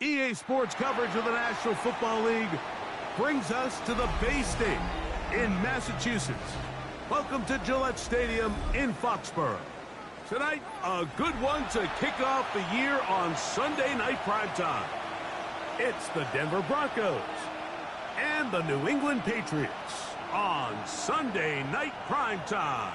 EA Sports coverage of the National Football League brings us to the Bay State in Massachusetts. Welcome to Gillette Stadium in Foxborough. Tonight, a good one to kick off the year on Sunday night primetime. It's the Denver Broncos and the New England Patriots on Sunday night primetime.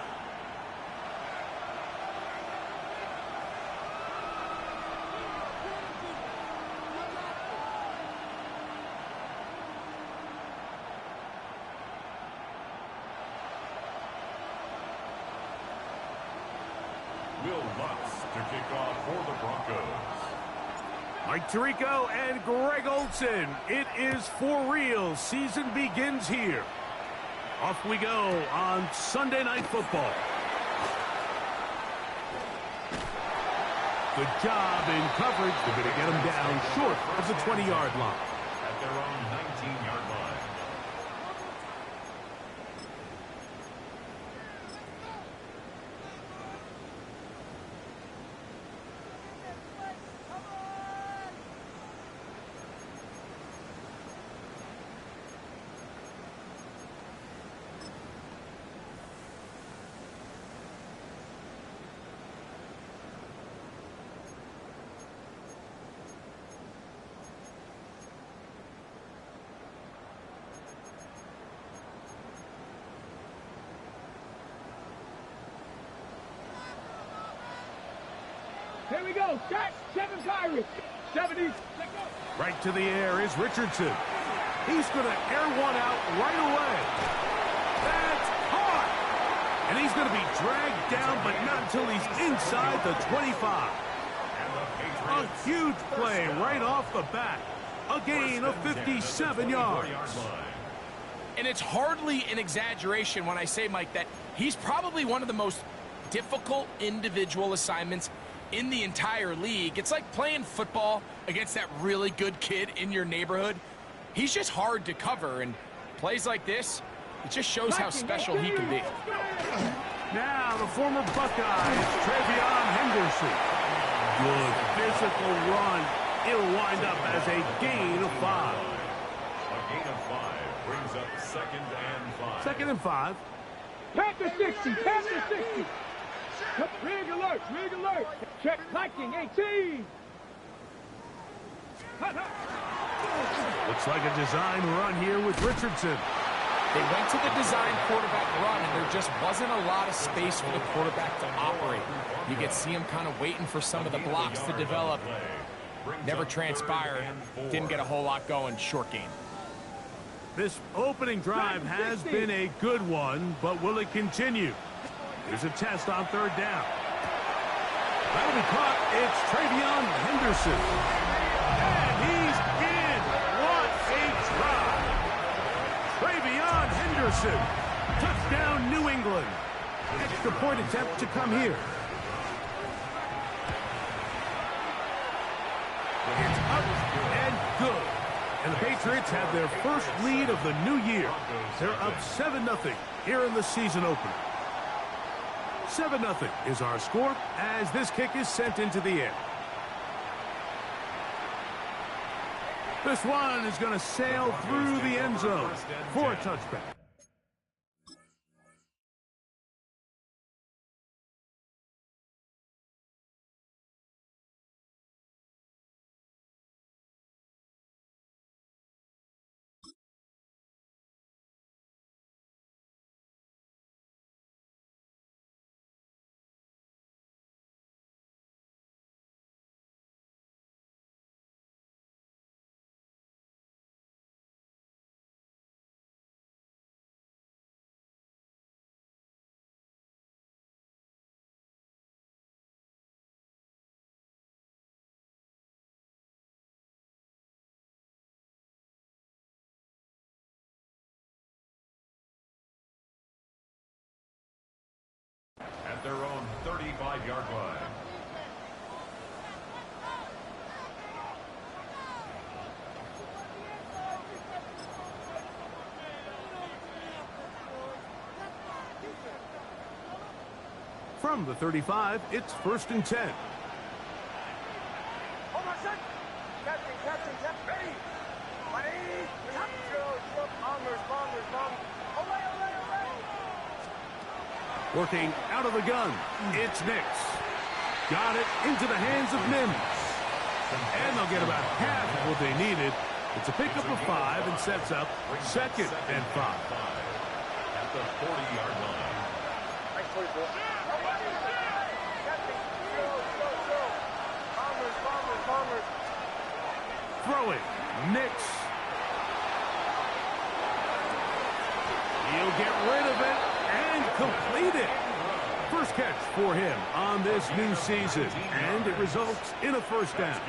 Will Lutz to kick off for the Broncos. Mike Tirico and Greg Olsen. It is for real. Season begins here. Off we go on Sunday Night Football. Good job in coverage. They're going to get them down short of the 20-yard line. At their own 19-yard line. Here we go. Shot. 7 Pirates. 70. Right to the air is Richardson. He's going to air one out right away. That's caught. And he's going to be dragged down, but not until he's inside the 25. A huge play right off the bat. A gain of 57 yards. And it's hardly an exaggeration when I say, Mike, that he's probably one of the most difficult individual assignments in the entire league. It's like playing football against that really good kid in your neighborhood. He's just hard to cover, and plays like this, it just shows how special he can be. Now the former Buckeye is Travion Henderson. Good physical run. It'll wind up as a gain of 5. A gain of 5 brings up 2nd and 5. 2nd and 5. Panther 60. Panther 60. Rig alert. Rig alert. Check Viking 18. Looks like a design run here with Richardson. They went to the design quarterback run, and there just wasn't a lot of space for the quarterback to operate. You could see him kind of waiting for some of the blocks to develop. Never transpired. Didn't get a whole lot going. Short game. This opening drive has been a good one, but will it continue? Here's a test on 3rd down. That'll be caught. It's Travion Henderson. And he's in. What a try. Travion Henderson. Touchdown, New England. Extra point attempt to come here. It's up and good. And the Patriots have their first lead of the new year. They're up 7-0 here in the season opener. 7-0 is our score as this kick is sent into the air. This one is going to sail through the end zone for a touchback. At their own 35-yard line. From the 35, it's 1st and 10. Working out of the gun, it's Nix. Got it into the hands of Mims. And they'll get about half of what they needed. It's a pickup of 5 and sets up 2nd and 5. At the 40-yard line. Throwing, Nix. He'll get rid of it and complete it. First catch for him on this new season, and it results in a first down.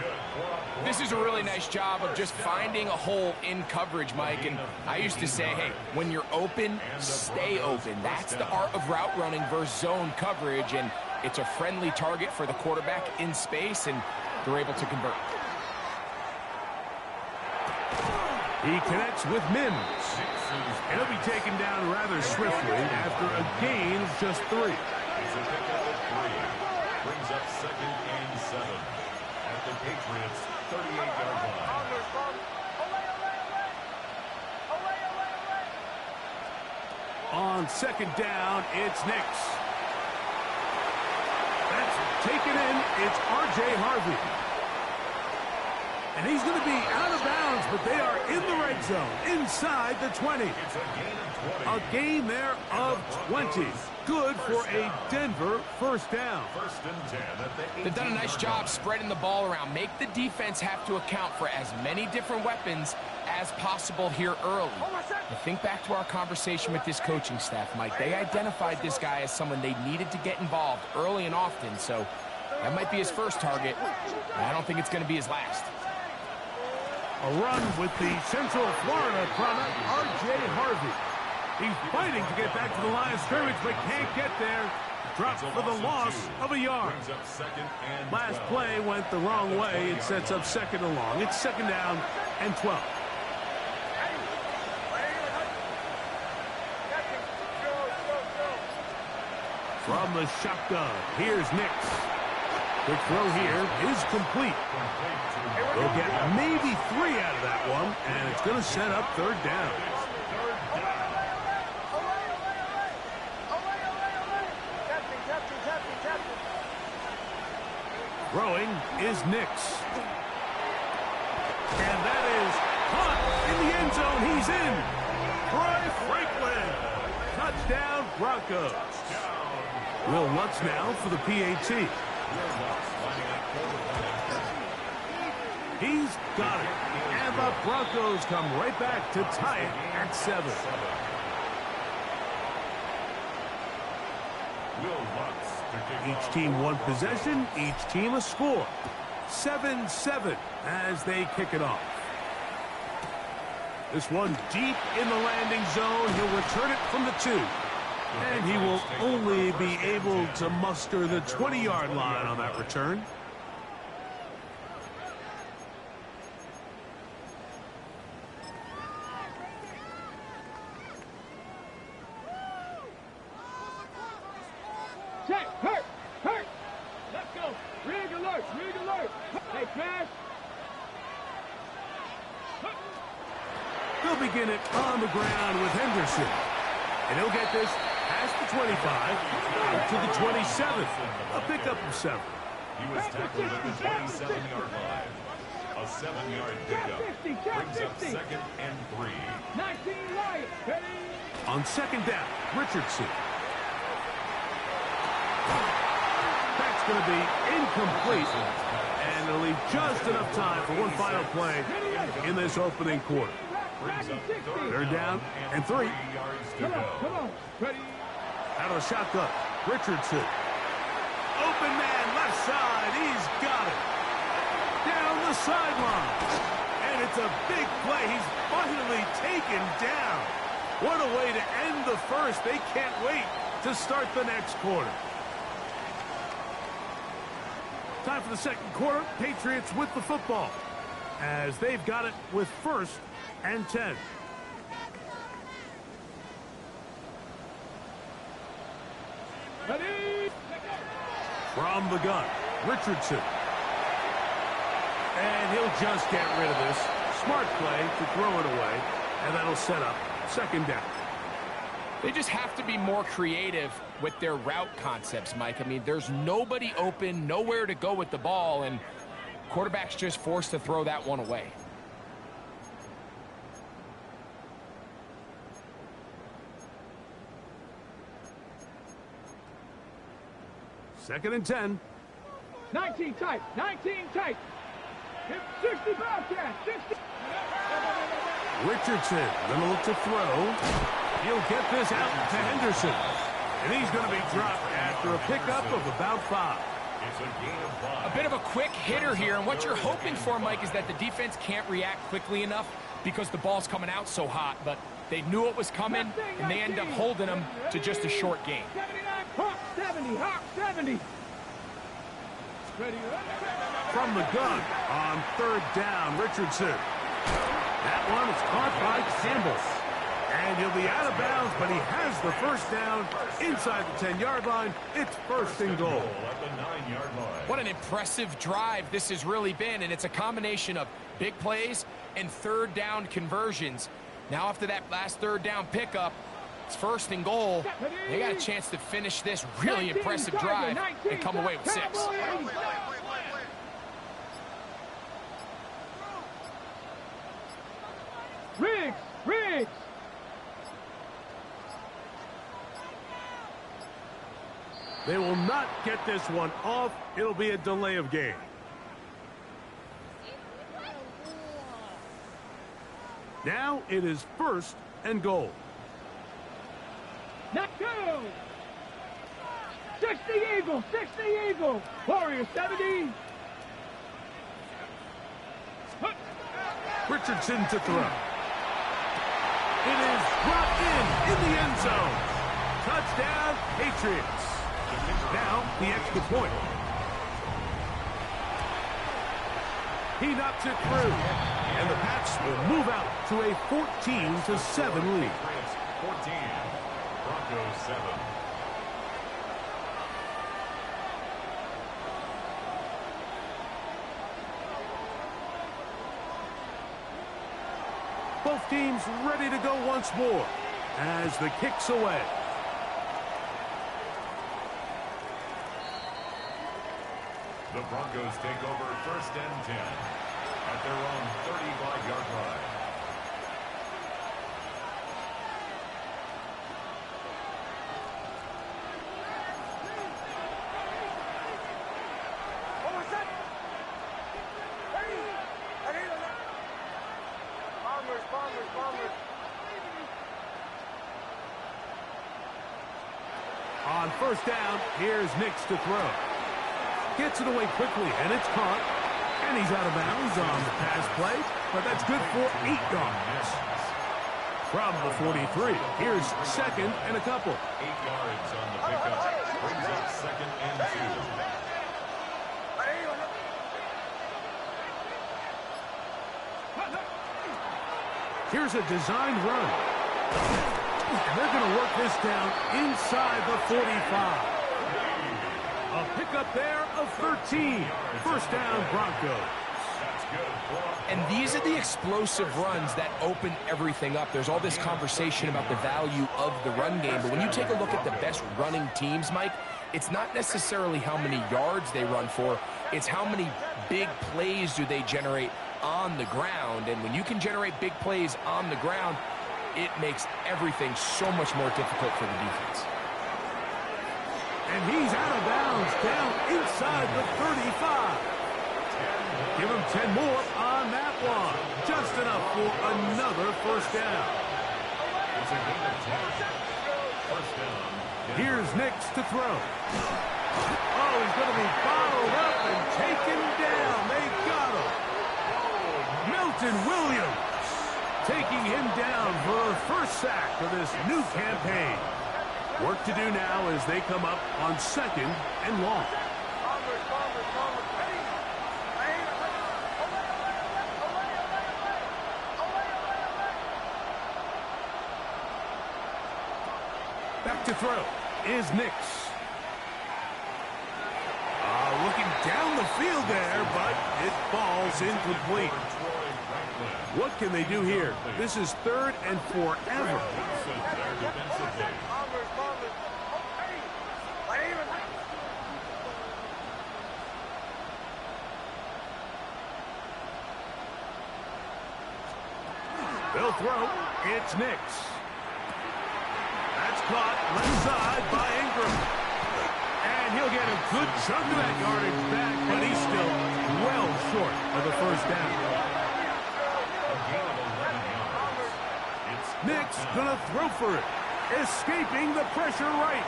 This is a really nice job of just finding a hole in coverage, Mike. And I used to say, hey, when you're open, stay open. That's the art of route running versus zone coverage, and it's a friendly target for the quarterback in space, and they're able to convert. He connects with Mims. And he'll be taken down rather swiftly after a gain of just 3. It's a pickup of 3. Brings up 2nd and 7. At the Patriots' 38-yard line. On 2nd down, it's Nix. That's taken in. It's R.J. Harvey. And he's going to be out of bounds, but they are in the red zone, inside the 20. It's a gain of 20. A gain there of 20. Good for a Denver first down. 1st and 10 at the 18-yard They've done a nice job spreading the ball around. Make the defense have to account for as many different weapons as possible here early. And think back to our conversation with this coaching staff, Mike. They identified this guy as someone they needed to get involved early and often, so that might be his first target, and I don't think it's going to be his last. A run with the Central Florida product, R.J. Harvey. He's fighting to get back to the line of scrimmage, but can't get there. Dropped for the loss of a yard. Brings up 2nd and Last 12. play went the wrong way. It sets up 2nd and long. It's 2nd down and 12. From the shotgun, here's Nix. Quick throw here is complete. They'll get maybe 3 out of that one, and it's going to set up 3rd down. Throwing is Nix. And that is caught in the end zone. He's in. Troy Franklin. Touchdown, Broncos. Will Lutz now for the PAT. He's got it. And the Broncos come right back to tie it at 7. Each team one possession, each team a score. 7-7 as they kick it off. This one deep in the landing zone. He'll return it from the 2. And he will only be able to muster the 20-yard line on that return. Check, hurt. Let's go. Rig alert. Hey, pass. They'll begin it on the ground with Henderson. And he'll get this past the 25 out to the 27th. A pickup of 7. He was tackled at the 27-yard line. A 7-yard pickup. Brings up 2nd and 3. 19 Lions. Ready? On 2nd down, Richardson. That's going to be incomplete. And it'll leave just enough time for one final play in this opening quarter. Brings up 3rd down and 3. 3 yards to Come go. on. Ready? Out of the shotgun, Richardson. Open man, left side. He's got it. Down the sideline. And it's a big play. He's finally taken down. What a way to end the first. They can't wait to start the next quarter. Time for the second quarter. Patriots with the football as they've got it with 1st and 10. Ready? From the gun, Richardson. And he'll just get rid of this. Smart play to throw it away. And that'll set up second down. They just have to be more creative with their route concepts, Mike. I mean, there's nobody open, nowhere to go with the ball, and quarterback's just forced to throw that one away. Second and 10. 19 tight. 19 tight. 60 Bobcat. 60. Richardson, gonna look to throw. He'll get this out to Henderson. And he's going to be dropped after a pickup of about 5. It's a gain of 5. A bit of a quick hitter here, and what you're hoping for, Mike, is that the defense can't react quickly enough because the ball's coming out so hot. But they knew it was coming, and they end up holding them to just a short gain. 79, Hawk 70, Hawk 70. Ready. From the gun on third down, Richardson. That one is caught by Campbell. And he'll be out of bounds, but he has the first down inside the 10-yard line. It's first and goal. At the 9-yard line. What an impressive drive this has really been, and it's a combination of big plays and third down conversions. Now after that last third down pickup, it's first and goal. They got a chance to finish this really impressive drive and come away with 6. Riggs. They will not get this one off. It'll be a delay of game. Now it is first and goal. Not go. 60 Eagle. 60 Eagle. Warrior 70. Richardson to throw. It is brought in the end zone. Touchdown, Patriots. Now the extra point. He knocks it through. And the Pats will move out to a 14-7 lead. 14. Broncos 7. Both teams ready to go once more as the kick's away. The Broncos take over first and 10 at their own 35-yard line. On first down, here's Nix to throw. Gets it away quickly, and it's caught. And he's out of bounds on the pass play, but that's good for 8 yards. From the 43, here's second and a couple. 8 yards on the pickup. Brings up second and 2. Here's a designed run. And they're going to work this down inside the 45. A pickup there of 13. First down, Broncos. And these are the explosive runs that open everything up. There's all this conversation about the value of the run game, but when you take a look at the best running teams, Mike, it's not necessarily how many yards they run for, it's how many big plays do they generate on the ground. And when you can generate big plays on the ground, it makes everything so much more difficult for the defense. And he's out of bounds down inside the 35. Give him 10 more on that one. Just enough for another first down. It's a gain of 10. First down. Here's Nix to throw. Oh, he's going to be bottled up and taken down. They got him. Milton Williams taking him down for a first sack of this new campaign. Work to do now as they come up on second and long. Back to throw is Nix. Looking down the field there, but it falls incomplete. What can they do here? This is 3rd and forever. They'll throw. It's Nix. That's caught left side by Ingram. And he'll get a good chunk of that yardage back, but he's still well short of the first down. Nix gonna throw for it. Escaping the pressure right.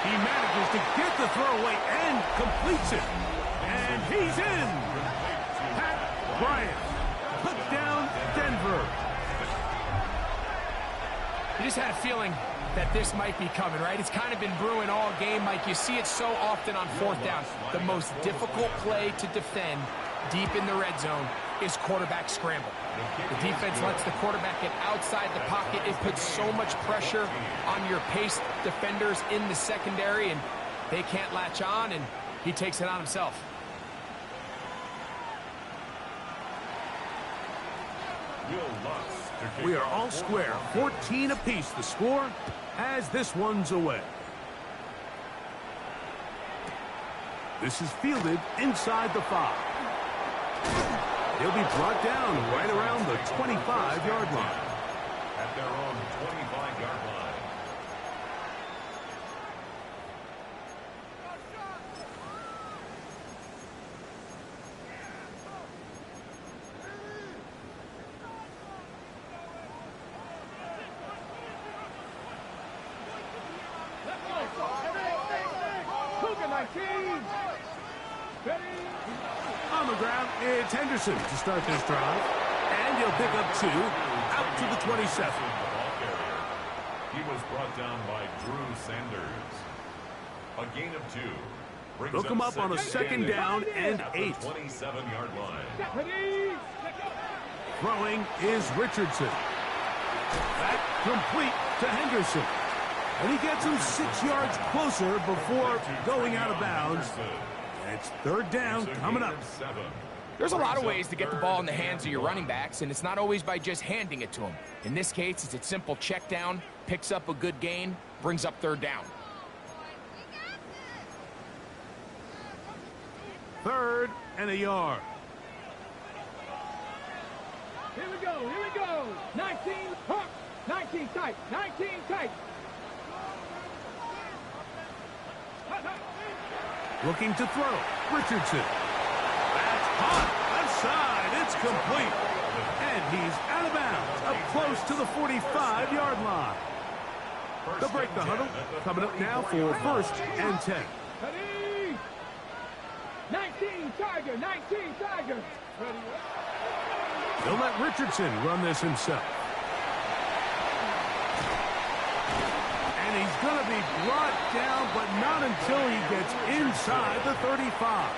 He manages to get the throw away and completes it. And he's in. Pat Bryant. Touchdown, Denver. You just had a feeling that this might be coming, right? It's kind of been brewing all game, Mike. You see it so often on 4th down. The most difficult play to defend deep in the red zone is quarterback scramble. The defense lets the quarterback get outside the pocket. It puts so much pressure on your paced defenders in the secondary, and they can't latch on, and he takes it on himself. We are all square. 14 apiece the score as this one's away. This is fielded inside the 5. He'll be brought down right around the 25-yard line. At their own 25-yard line. On the ground, it's Henderson to start this drive. And he'll pick up 2 out to the 27. He was brought down by Drew Sanders. A gain of 2. Hook him up on a 2nd down and 8. 27-yard line. Throwing is Richardson. Back complete to Henderson. And he gets him 6 yards closer before going out of bounds. It's 3rd down coming up. There's a lot of ways to get the ball in the hands of your running backs, and it's not always by just handing it to them. In this case, it's a simple check down, picks up a good gain, brings up 3rd down. 3rd and a yard. Here we go, here we go. 19, hawk, 19 tight, 19 tight. Looking to throw. Richardson. That's hot. Left side. It's complete. And he's out of bounds. Up close to the 45-yard line. They'll break the huddle. Coming up now for 1st and 10. 19 Tiger, 19 Tiger. They'll let Richardson run this himself. And he's going to be brought down, but not until he gets inside the 35.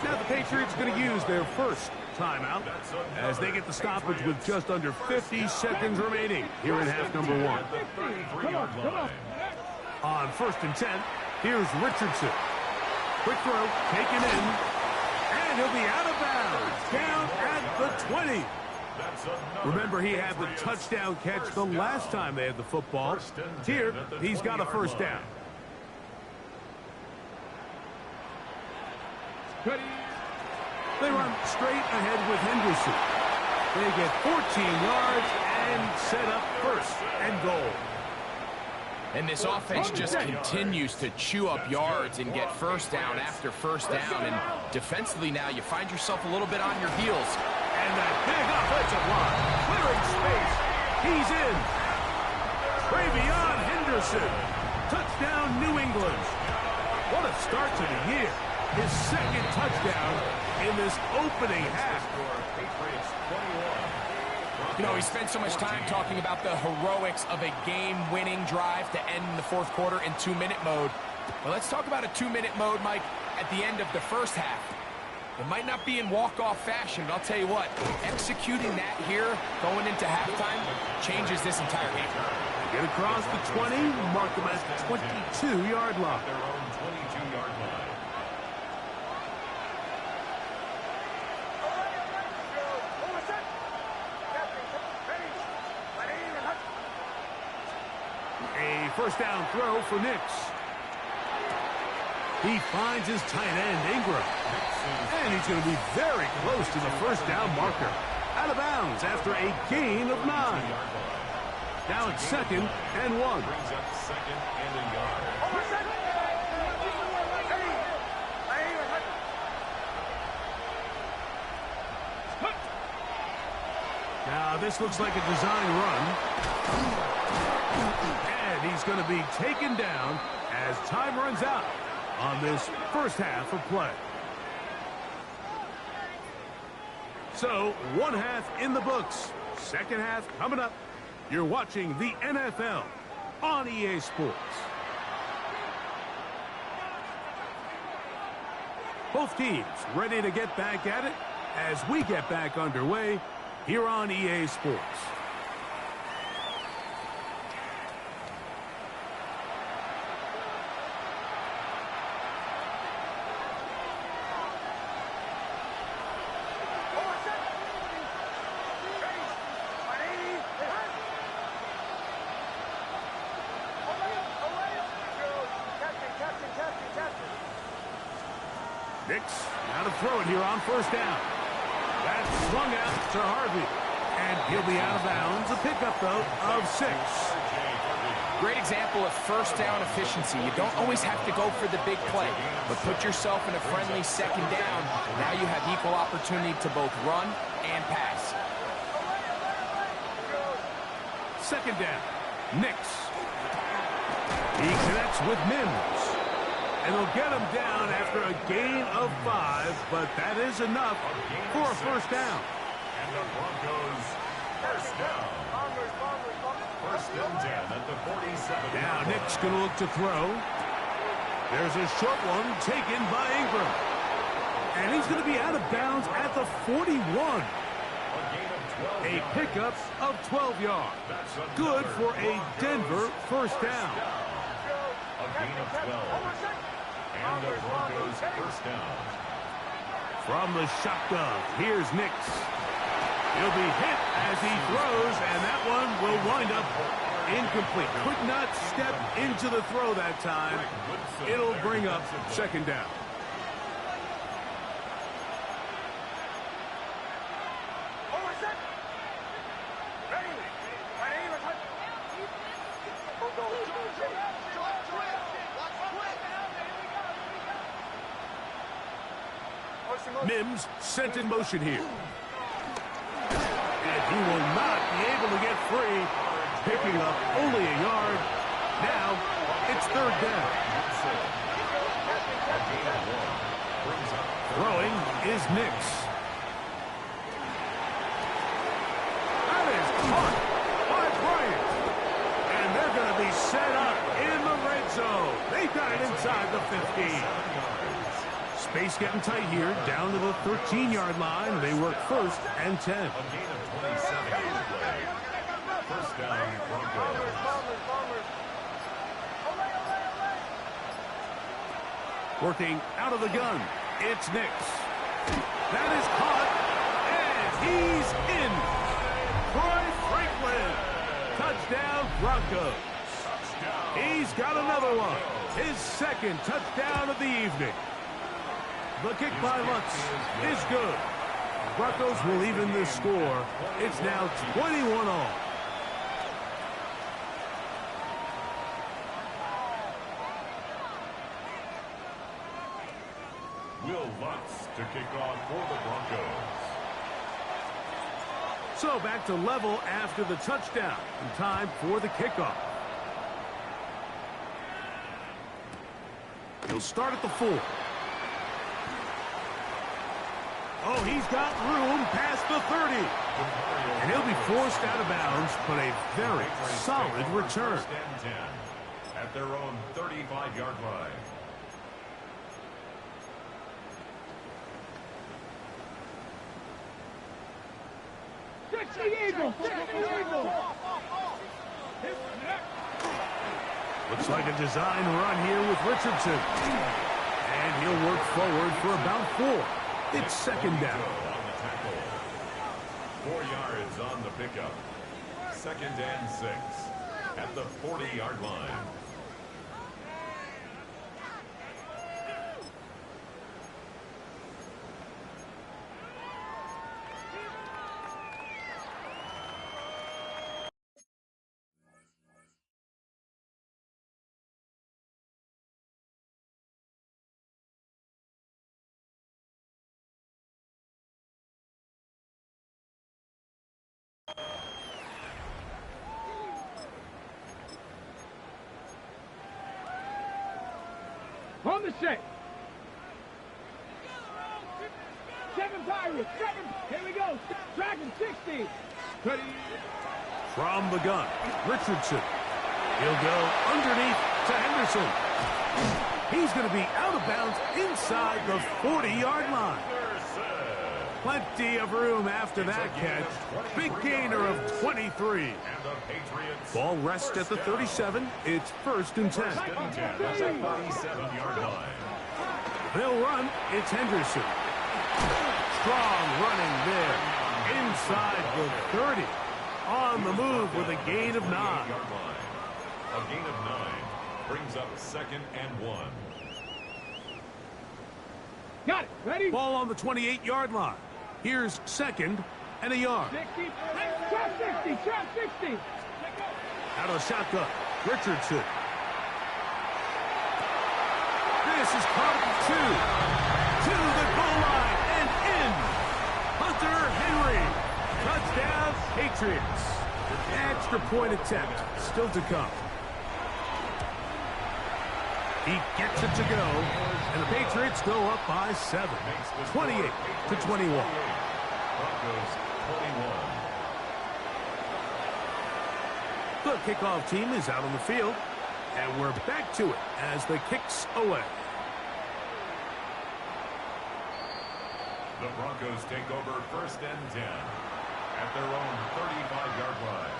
Now the Patriots going to use their first timeout as they get the stoppage with just under 50 seconds remaining here in half number 1. On 1st and 10, here's Richardson. Quick throw, taken in, and he'll be out of bounds, down at the 20. Remember, he had the touchdown catch the last time they had the football. Here, he's got a 1st down. They run straight ahead with Henderson. They get 14 yards and set up 1st and goal. And this offense just continues to chew up yards and get 1st down after 1st down. And defensively now, you find yourself a little bit on your heels. And that big offensive line, clearing space. He's in. Travion Henderson. Touchdown, New England. What a start to the year. His 2nd touchdown in this opening half. You know, he spent so much time talking about the heroics of a game-winning drive to end the 4th quarter in 2-minute mode. Well, let's talk about a 2-minute mode, Mike, at the end of the 1st half. It might not be in walk-off fashion, but I'll tell you what, executing that here, going into halftime, changes this entire game. Get across the 20, mark them at the 22-yard line. Their own 22-yard line. first down throw for Nix. He finds his tight end, Ingram. And he's going to be very close to the first down marker. Out of bounds after a gain of 9. Now it's 2nd and 1. Brings up 2nd and a yard. Now this looks like a design run. And he's going to be taken down as time runs out on this first half of play. So, one half in the books. Second half coming up. You're watching the NFL on EA Sports. Both teams ready to get back at it as we get back underway here on EA Sports. Nix, now to throw it here on first down. That's swung out to Harvey. And he'll be out of bounds. A pickup, though, of 6. Great example of first down efficiency. You don't always have to go for the big play, but put yourself in a friendly second down. Now you have equal opportunity to both run and pass. Second down, Nix. He connects with Mims. And they'll get him down after a gain of 5, but that is enough for a first down. And the Broncos first down. First and 10 at the 47. Now Nick's going to look to throw. There's a short one taken by Ingram. And he's going to be out of bounds at the 41. A pickup of 12 yards. Good for a Denver first down. A gain of 12. And the Broncos first down. From the shotgun, here's Nix. He'll be hit as he throws, and that one will wind up incomplete. Could not step into the throw that time. It'll bring up second down. Mims sent in motion here. And he will not be able to get free. Picking up only a yard. Now it's third down. Throwing is Nix. That is caught by Bryant. And they're going to be set up in the red zone. They got it inside the 15. Space getting tight here, down to the 13-yard line. They work first and 10. A gain of 27. First down, Broncos. Working out of the gun, it's Nix. That is caught, and he's in. Troy Franklin. Touchdown, Broncos. He's got another one. His second touchdown of the evening. The kick by Lutz is good. Broncos will even this score. It's now 21-all. Will Lutz to kick off for the Broncos. So back to level after the touchdown. And time for the kickoff. He'll start at the 4. Oh, he's got room past the 30. And he'll be forced out of bounds, but a very solid return. First and 10 at their own 35-yard line. Looks like a design run here with Richardson. And he'll work forward for about 4. It's second down. On the tackle. 4 yards on the pickup. Second and 6. at the 40-yard line. On the set. 7 Pirates. 7. Here we go. Dragon 60. Ready. From the gun, Richardson. He'll go underneath to Henderson. He's going to be out of bounds inside the 40-yard line. Plenty of room after that catch. Big gainer of 23. Ball rests at the 37. It's 1st and 10. That's a 37-yard line. They'll run. It's Henderson. Strong running there. Inside the 30. On the move with a gain of 9. A gain of 9 brings up 2nd and 1. Got it. Ready? Ball on the 28-yard line. Here's 2nd and a yard. 60. Trap 60. Trap 60. Out of the shotgun, Richardson. This is caught at 2. To the goal line and in. Hunter Henry. Touchdown, Patriots. Extra point attempt still to come. He gets it to go, and the Patriots go up by 7. 28 to 21. Broncos 21. The kickoff team is out on the field, and we're back to it as the kick's away. The Broncos take over 1st and 10 at their own 35-yard line.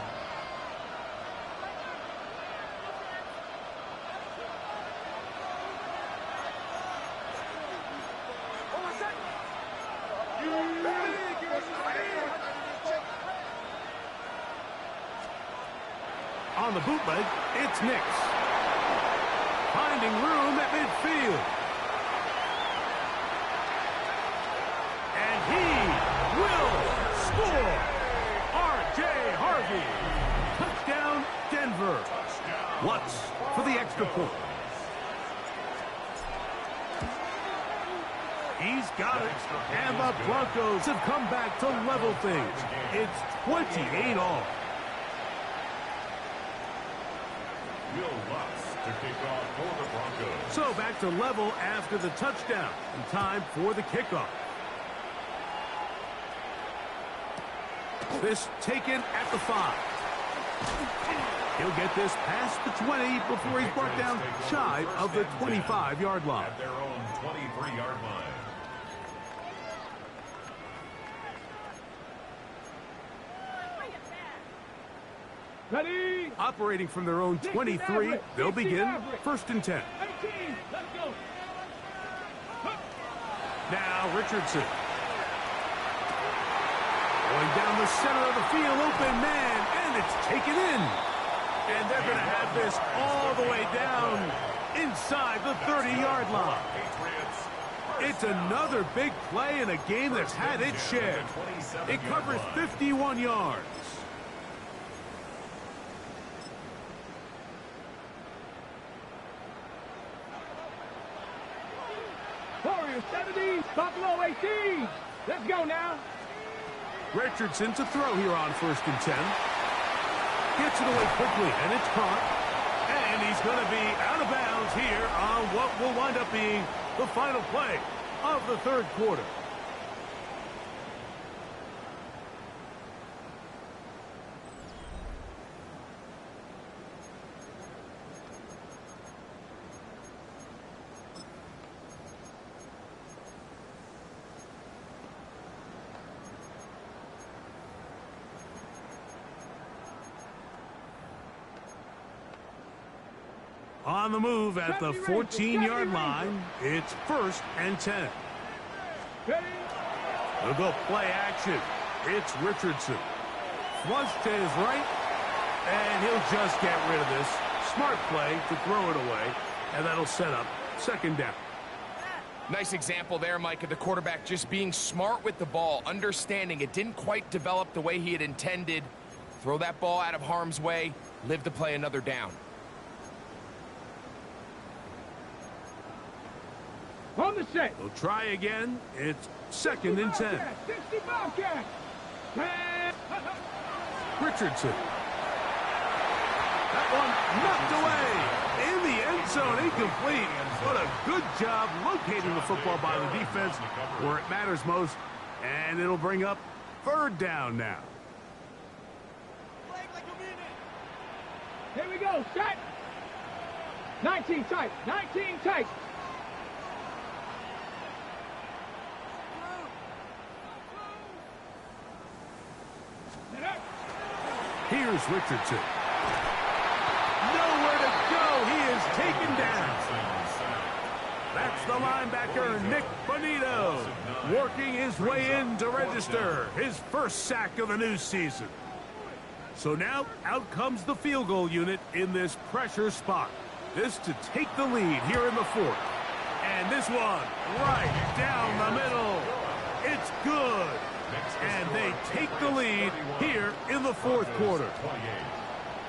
On the bootleg, it's Nix. Finding room at midfield. And he will score. R.J. Harvey. Touchdown, Denver. Lutz for the extra point. He's got it. And the Broncos have come back to level things. It's 28 all. Will Lutz to kick off for the Broncos. So back to level after the touchdown. And time for the kickoff. This taken at the 5. He'll get this past the 20 before he's brought down shy of the 25-yard line. At their own 23-yard line. Ready? Operating from their own 23, they'll begin 1st and 10. 18. Let's go. Now Richardson. Going down the center of the field, open man, and it's taken in. And they're going to have this all the way down inside the 30-yard line. It's another big play in a game that's had its share. It covers 51 yards. Warriors 70, Buffalo 18. Let's go now. Richardson to throw here on 1st and 10. Gets it away quickly, and it's caught. And he's going to be out of bounds here on what will wind up being the final play of the 3rd quarter. On the move at the 14-yard line, it's 1st and 10. They'll go play action. It's Richardson. Flush to his right. And he'll just get rid of this. Smart play to throw it away. And that'll set up second down. Nice example there, Mike, of the quarterback just being smart with the ball, understanding it didn't quite develop the way he had intended. Throw that ball out of harm's way, live to play another down. On the set. They'll try again. It's second and 10. 60 Bobcat. Richardson. That one knocked away. In the end zone, incomplete. What a good job locating the football by the defense where it matters most. And it'll bring up third down now. Here we go, set. 19 tight, 19 tight. Here's Richardson. Nowhere to go. He is taken down. That's the linebacker, Nick Bonito, working his way in to register his first sack of the new season. So now, out comes the field goal unit in this pressure spot. This to take the lead here in the fourth. And this one, right down the middle. It's good. And they take the lead here in the fourth quarter.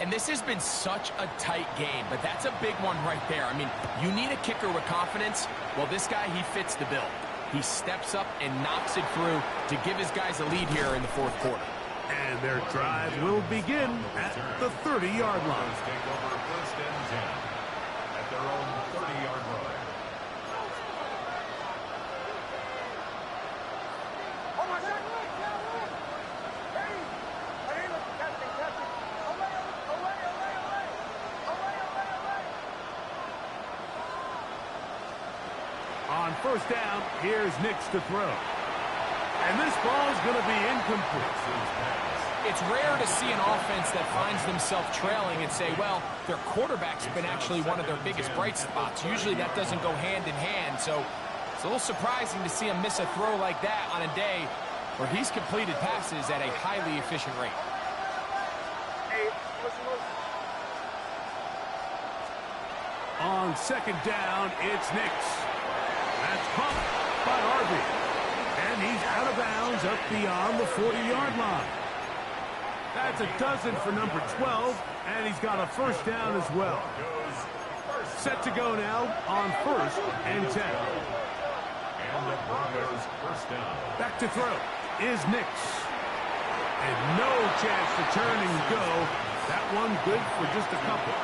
And this has been such a tight game, but that's a big one right there. I mean, you need a kicker with confidence. Well, this guy, he fits the bill. He steps up and knocks it through to give his guys a lead here in the fourth quarter. And their drive will begin at the 30-yard line. Take over first and 10 at their own 30-yard line. On first down, here's Nix to throw. And this ball's going to be incomplete. It's rare to see an offense that finds themselves trailing and say, well, their quarterback's been actually one of their biggest bright spots. Usually that doesn't go hand in hand, so it's a little surprising to see him miss a throw like that on a day where he's completed passes at a highly efficient rate. On second down, it's Nix. That's pumped by Harvey. And he's out of bounds up beyond the 40-yard line. That's a dozen for number 12, and he's got a first down as well. Set to go now on first and 10. And the Broncos first down. Back to throw is Nix. And no chance to turn and go. That one good for just a couple.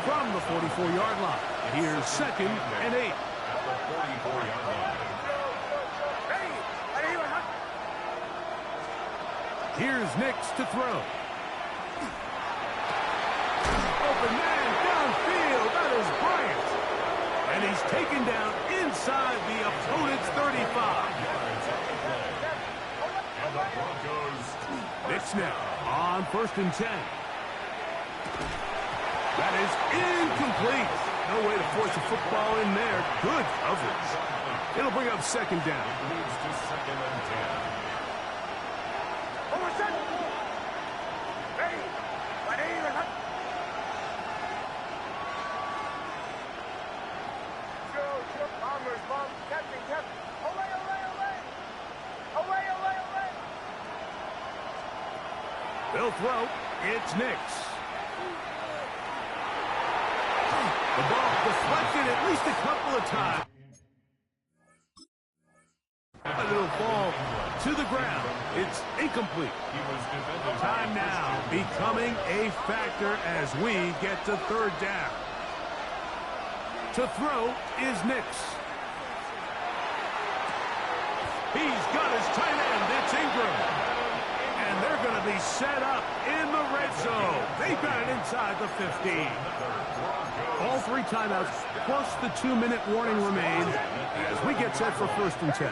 From the 44-yard line, here's second and 8. At the 44-yard line. Here's Nix to throw. Open man downfield. That is Bryant. And he's taken down inside the opponent's 35. And the Broncos. Nix now on first and 10. That is incomplete. No way to force a football in there. Good coverage. It'll bring up second down. Moves to second and 10. They'll throw. It's Nix. The ball deflected at least a couple of times. A little ball to the ground. It's incomplete. Time now becoming a factor as we get to third down. To throw is Nix. He's got his tight end. It's Ingram. And they're going to be set up in the red zone. They've got it inside the 15. All three timeouts plus the 2-minute warning remain as we get set for first and 10.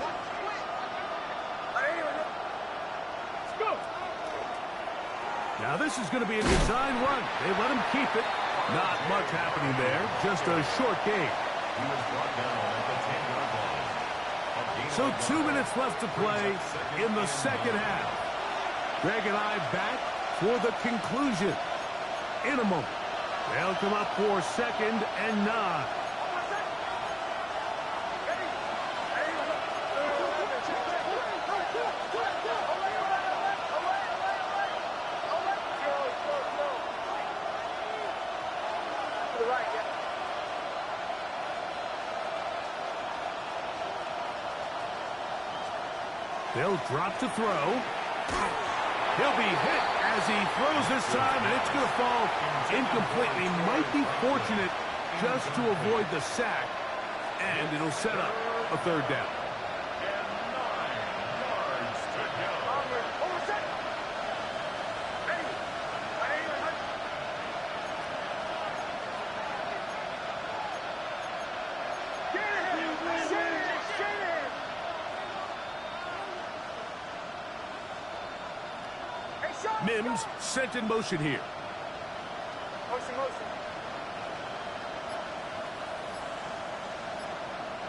Now this is going to be a design run. They let him keep it. Not much happening there. Just a short game. He was brought down at the 10-yard line. So 2 minutes left to play in the second half. Greg and I back for the conclusion. In a moment, they'll come up for 2nd and 9. They'll drop to throw. He'll be hit as he throws this time, and it's going to fall incomplete. He might be fortunate just to avoid the sack, and it'll set up a 3rd down. Mims sent in motion here. Motion.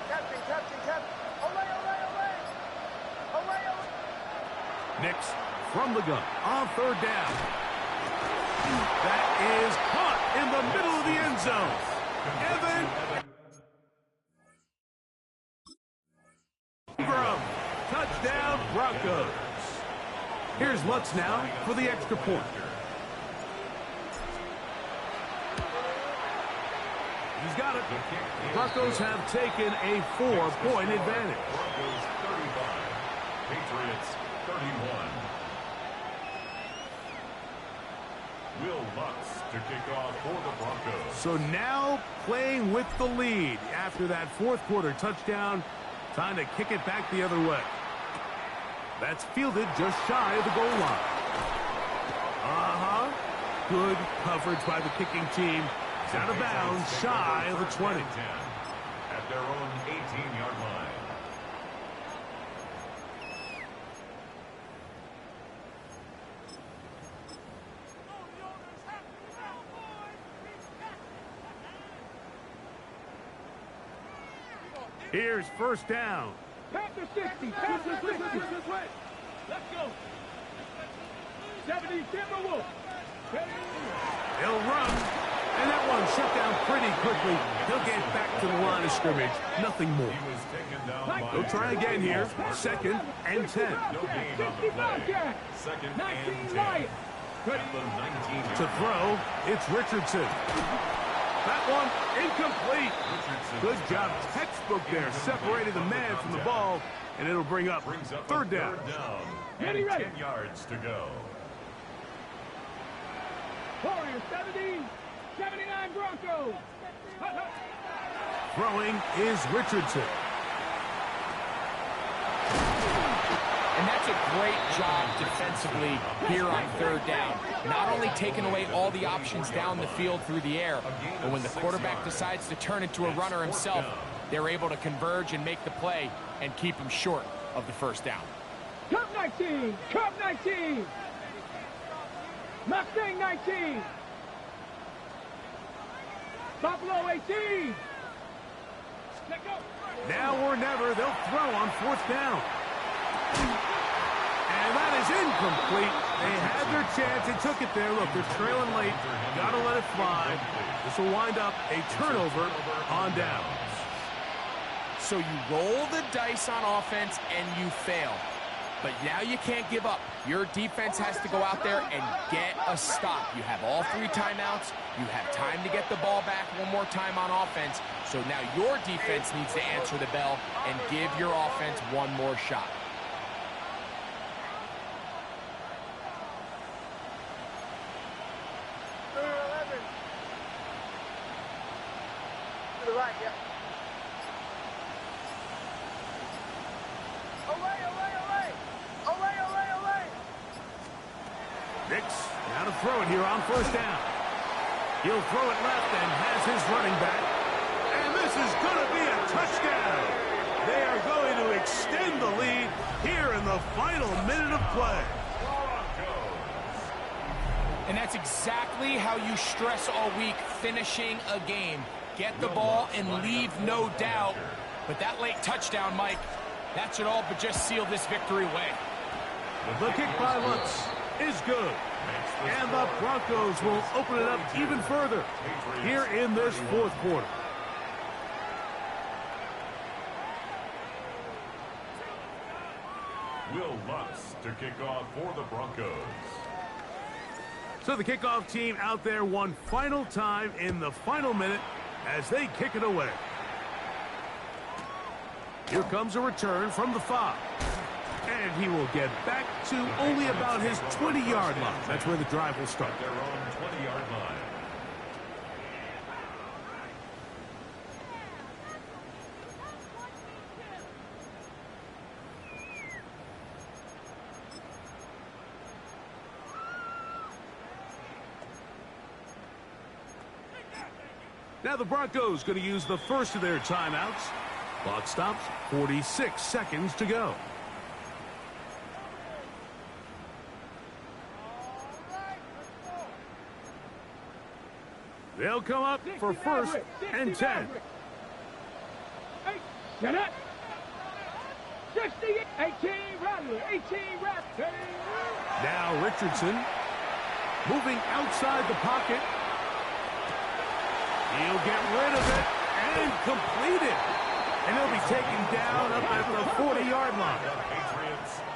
Captain. Away. Nix from the gun on 3rd down. That is caught in the middle of the end zone. Ingram, touchdown Broncos. Here's Lutz now for the extra point. He's got it. The Broncos have taken a 4-point advantage. Broncos 35, Patriots 31. Will Lutz to kick off for the Broncos. So now playing with the lead after that 4th quarter touchdown. Time to kick it back the other way. That's fielded just shy of the goal line. Good coverage by the kicking team. It's out of bounds, shy of the 20. At their own 18-yard line. Here's 1st down. Pass to 60. Pass to 60. Let's go. 70, Timberwolves. He'll run, and that one shut down pretty quickly. He'll get back to the line of scrimmage. Nothing more. He was taken down by They'll try again here. 2nd and 10. No gain on the play. 2nd and 10. At the 19. To throw, it's Richardson. That one incomplete. Good job. Textbook there. Separated the man from the ball, and it'll bring up 3rd down. And 10 yards to go. Warriors 70, 79 Broncos. Throwing is Richardson. And that's a great job defensively here on 3rd down. Not only taking away all the options down the field through the air, but when the quarterback decides to turn into a runner himself, they're able to converge and make the play and keep him short of the 1st down. Cup 19, Cup 19. Mustang 19. Buffalo 18. Let go. Now or never, they'll throw on 4th down. And that is incomplete. They had their chance. They took it there. Look, they're trailing late. Got to let it fly. This will wind up a turnover on downs. So you roll the dice on offense and you fail. But now you can't give up. Your defense has to go out there and get a stop. You have all 3 timeouts. You have time to get the ball back one more time on offense. So now your defense needs to answer the bell and give your offense one more shot. To the right, yeah. Nix now to throw it here on 1st down. He'll throw it left and has his running back. And this is going to be a touchdown. They are going to extend the lead here in the final minute of play. And that's exactly how you stress all week, finishing a game. Get the ball and leave no doubt. But that late touchdown, Mike, that should all but just seal this victory away. The kick by Lutz is good. And the Broncos will open it up even further here in this fourth quarter. Will Lutz to kick off for the Broncos. So the kickoff team out there one final time in the final minute as they kick it away. Here comes a return from the 5. And he will get back to only about his 20-yard line. That's where the drive will start. Their own 20-yard line. Now the Broncos going to use the first of their timeouts. Clock stops, 46 seconds to go. They'll come up for first and 10. Get up. 60, 18, Rattler, 18, Rattler. Now Richardson moving outside the pocket. He'll get rid of it and complete it. And he'll be taken down up at the 40-yard line.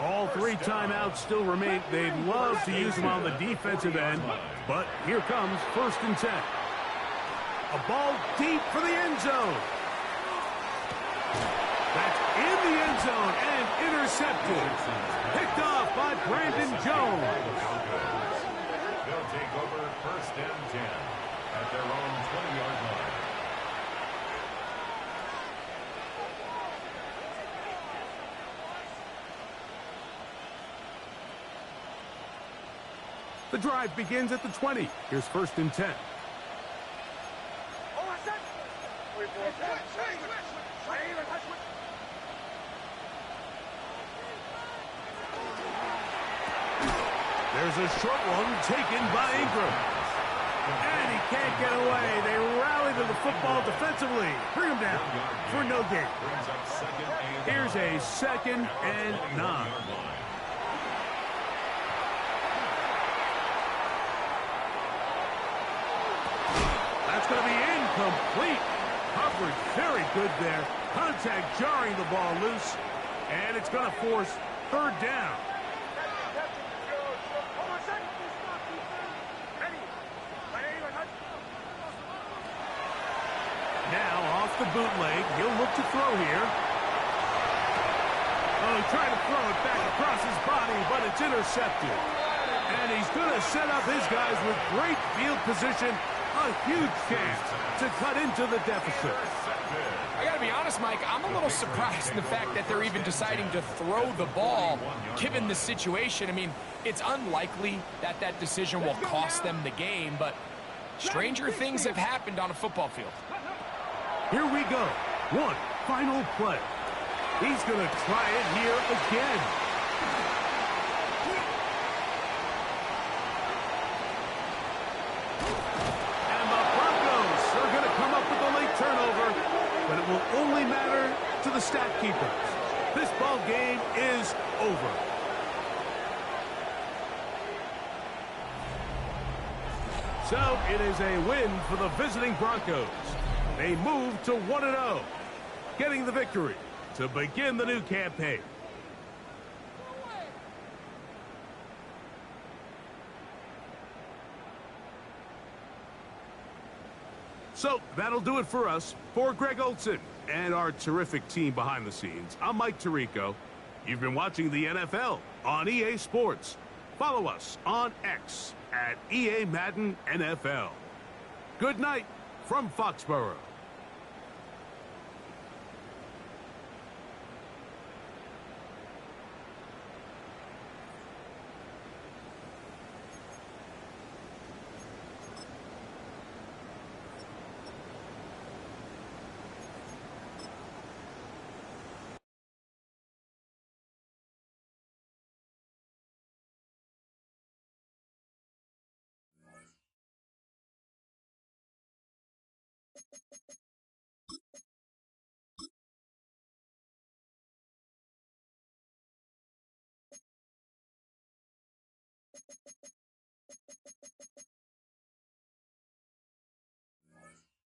All 3 timeouts still remain. They'd love to use them on the defensive end, but here comes first and 10. A ball deep for the end zone. That's in the end zone and intercepted. Picked off by Brandon Jones. They'll take over first and 10 at their own 20-yard line. The drive begins at the 20. Here's first and 10. There's a short one taken by Ingram. And he can't get away. They rally to the football defensively. Bring him down for no gain. Here's a second and 9. That's going to be incomplete. Coverage very good there. Contact jarring the ball loose. And it's going to force third down. Now off the bootleg. He'll look to throw here. Oh, he tried to throw it back across his body, but it's intercepted. And he's going to set up his guys with great field position. A huge chance to cut into the deficit. I got to be honest, Mike, I'm a little surprised in the fact that they're even deciding to throw the ball, given the situation. I mean, it's unlikely that that decision will cost them the game, but stranger things have happened on a football field. Here we go. One final play. He's going to try it here again. And the Broncos are going to come up with a late turnover, but it will only matter to the stat keepers. This ball game is over. So it is a win for the visiting Broncos. They move to 1-0, getting the victory to begin the new campaign. So that'll do it for us. For Greg Olson and our terrific team behind the scenes, I'm Mike Tirico. You've been watching the NFL on EA Sports. Follow us on X at EA Madden NFL. Good night from Foxborough.